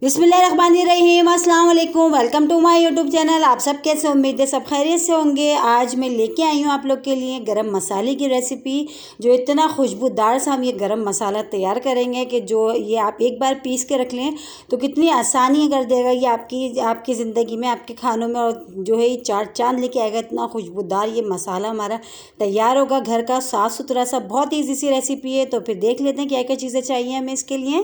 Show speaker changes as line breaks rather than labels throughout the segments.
बिस्मिल्लाहिर्रहमानिर्रहीम, अस्सलाम वालेकुम। Welcome to my YouTube channel. आप सब कैसे, उम्मीद है सब खैरियत से होंगे। आज मैं लेके आई हूँ आप लोग के लिए गरम मसाले की रेसिपी, जो इतना खुशबूदार सा हम ये गरम मसाला तैयार करेंगे कि जो ये आप एक बार पीस के रख लें तो कितनी आसानी कर देगा ये आपकी ज़िंदगी में, आपके खानों में, और जो है ये चार चांद लेके आएगा। इतना खुशबूदार ये मसाला हमारा तैयार होगा, घर का साफ़ सुथरा सा, बहुत ईजी सी रेसिपी है। तो फिर देख लेते हैं क्या क्या चीज़ें चाहिए हमें इसके लिए।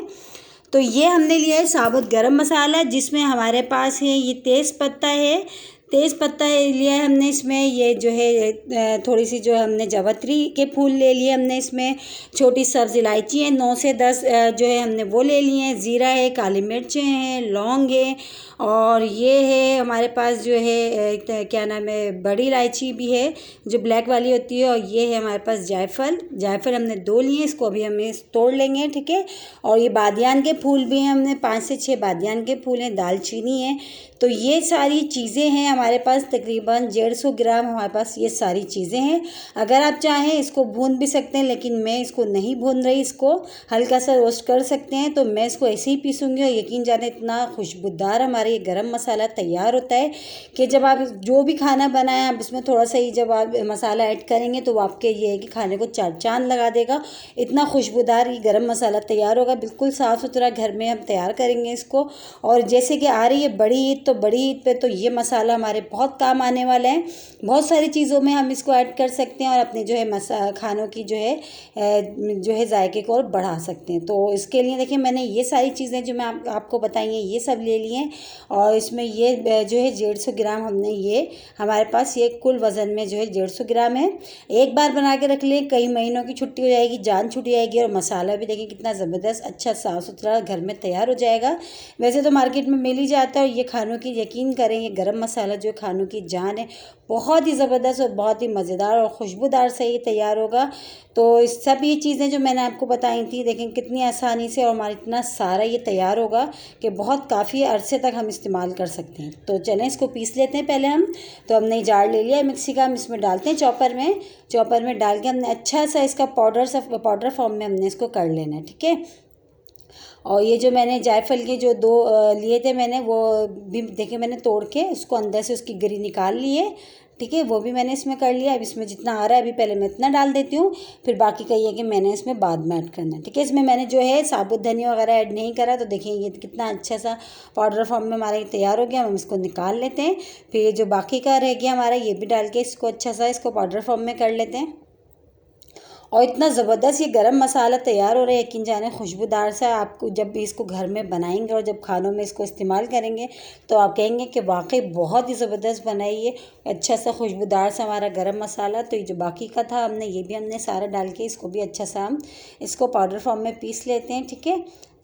तो ये हमने लिया है साबुत गरम मसाला, जिसमें हमारे पास है ये तेज़ पत्ता है। तेज़ पत्ता लिया है हमने, इसमें ये जो है थोड़ी सी जो हमने जावित्री के फूल ले लिए हमने, इसमें छोटी सब्ज़ इलायची है 9 से 10 जो है हमने वो ले लिए हैं। ज़ीरा है, काली मिर्चें हैं, लौंग है, और ये है हमारे पास जो है क्या नाम है, बड़ी इलायची भी है जो ब्लैक वाली होती है, और ये है हमारे पास जायफल। जायफल हमने 2 लिए, इसको अभी हम तोड़ लेंगे, ठीक है। और ये बादियान के फूल भी हैं, हमने 5 से 6 बादियान के फूल हैं, दालचीनी है। तो ये सारी चीज़ें हैं हमारे पास, तकरीबन 150 ग्राम हमारे पास ये सारी चीज़ें हैं। अगर आप चाहें इसको भून भी सकते हैं, लेकिन मैं इसको नहीं भून रही, इसको हल्का सा रोस्ट कर सकते हैं। तो मैं इसको ऐसे ही पीसूँगी, और यकीन जाने इतना खुशबूदार हमारा ये गरम मसाला तैयार होता है कि जब आप जो भी खाना बनाएं, आप इसमें थोड़ा सा ही जब आप मसाला ऐड करेंगे तो आपके ये है कि खाने को चार चांद लगा देगा। इतना खुशबूदार ये गरम मसाला तैयार होगा, बिल्कुल साफ़ सुथरा घर में हम तैयार करेंगे इसको। और जैसे कि आ रही है बड़ी ईद, तो बड़ी ईद पे तो ये मसाला हमारे बहुत काम आने वाला है। बहुत सारी चीज़ों में हम इसको ऐड कर सकते हैं, और अपने जो है खानों की जो है जायके को और बढ़ा सकते हैं। तो इसके लिए देखिए, मैंने ये सारी चीज़ें जो मैं आपको बताई हैं ये सब ले लिए हैं। और इसमें ये जो है 150 ग्राम हमने, ये हमारे पास ये कुल वज़न में जो है 150 ग्राम है। एक बार बना के रख लें, कई महीनों की छुट्टी हो जाएगी, जान छूट जाएगी। और मसाला भी देखिए कितना ज़बरदस्त अच्छा साफ़ सुथरा घर में तैयार हो जाएगा। वैसे तो मार्केट में मिल ही जाता है, और ये खानों की, यकीन करें, ये गरम मसाला जो खानों की जान है, बहुत ही ज़बरदस्त और बहुत ही मज़ेदार और खुशबूदार से ये तैयार होगा। तो इस सब ये चीज़ें जो मैंने आपको बताई थी, देखें कितनी आसानी से, और हमारा इतना सारा ये तैयार होगा कि बहुत काफ़ी अरसे तक हम इस्तेमाल कर सकते हैं। तो चलें इसको पीस लेते हैं पहले हम। तो हमने जार ले लिया है मिक्सी का, हम इसमें डालते हैं चॉपर में डाल के हमने अच्छा सा इसका पाउडर फॉर्म में हमने इसको कर लेना है, ठीक है। और ये जो मैंने जायफल के जो 2 लिए थे मैंने, वो भी देखिए मैंने तोड़ के उसको अंदर से उसकी गिरी निकाल ली है, ठीक है। वो भी मैंने इसमें कर लिया। अब इसमें जितना आ रहा है अभी पहले मैं इतना डाल देती हूँ, फिर बाकी का ये कि मैंने इसमें बाद में ऐड करना है, ठीक है। इसमें मैंने जो है साबुत धनिया वगैरह ऐड नहीं करा। तो देखिए ये कितना अच्छा सा पाउडर फॉर्म में हमारा ये तैयार हो गया। हम इसको निकाल लेते हैं। फिर ये जो बाकी का रह गया हमारा, ये भी डाल के इसको अच्छा सा इसको पाउडर फॉर्म में कर लेते हैं। और इतना ज़बरदस्त ये गरम मसाला तैयार हो रहा है, यकीन जाने खुशबूदार सा। आपको जब भी इसको घर में बनाएंगे और जब खानों में इसको इस्तेमाल करेंगे तो आप कहेंगे कि वाकई बहुत ही ज़बरदस्त बना है ये, अच्छा सा खुशबूदार सा हमारा गरम मसाला। तो ये जो बाकी का था हमने, ये भी हमने सारा डाल के इसको भी अच्छा सा हम इसको पाउडर फॉर्म में पीस लेते हैं, ठीक है।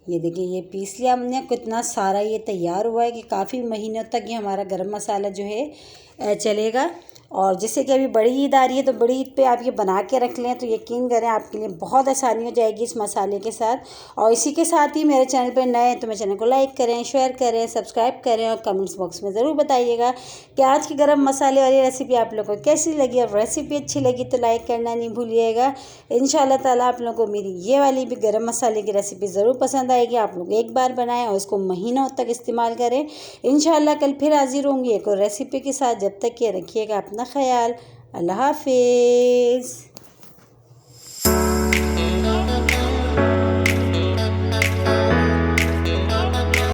ये देखिए ये पीस लिया हमने, कितना सारा ये तैयार हुआ है कि काफ़ी महीनों तक ये हमारा गरम मसाला जो है चलेगा। और जैसे कि अभी बड़ी ईद आ रही है, तो बड़ी ईद पे आप ये बना के रख लें तो यकीन करें आपके लिए बहुत आसानी हो जाएगी इस मसाले के साथ। और इसी के साथ ही मेरे चैनल पे नए हैं तो मेरे चैनल को लाइक करें, शेयर करें, सब्सक्राइब करें, और कमेंट्स बॉक्स में ज़रूर बताइएगा कि आज की गरम मसाले वाली रेसिपी आप लोगों को कैसी लगी। और रेसिपी अच्छी लगी तो लाइक करना नहीं भूलिएगा। इंशाल्लाह ताला आप लोगों को मेरी ये वाली भी गरम मसाले की रेसिपी ज़रूर पसंद आएगी। आप लोग एक बार बनाएं और इसको महीनों तक इस्तेमाल करें। इंशाल्लाह कल फिर हाजिर होंगी एक और रेसिपी के साथ। जब तक ये रखिएगा अपना ख्याल। अल्लाह हाफिज़।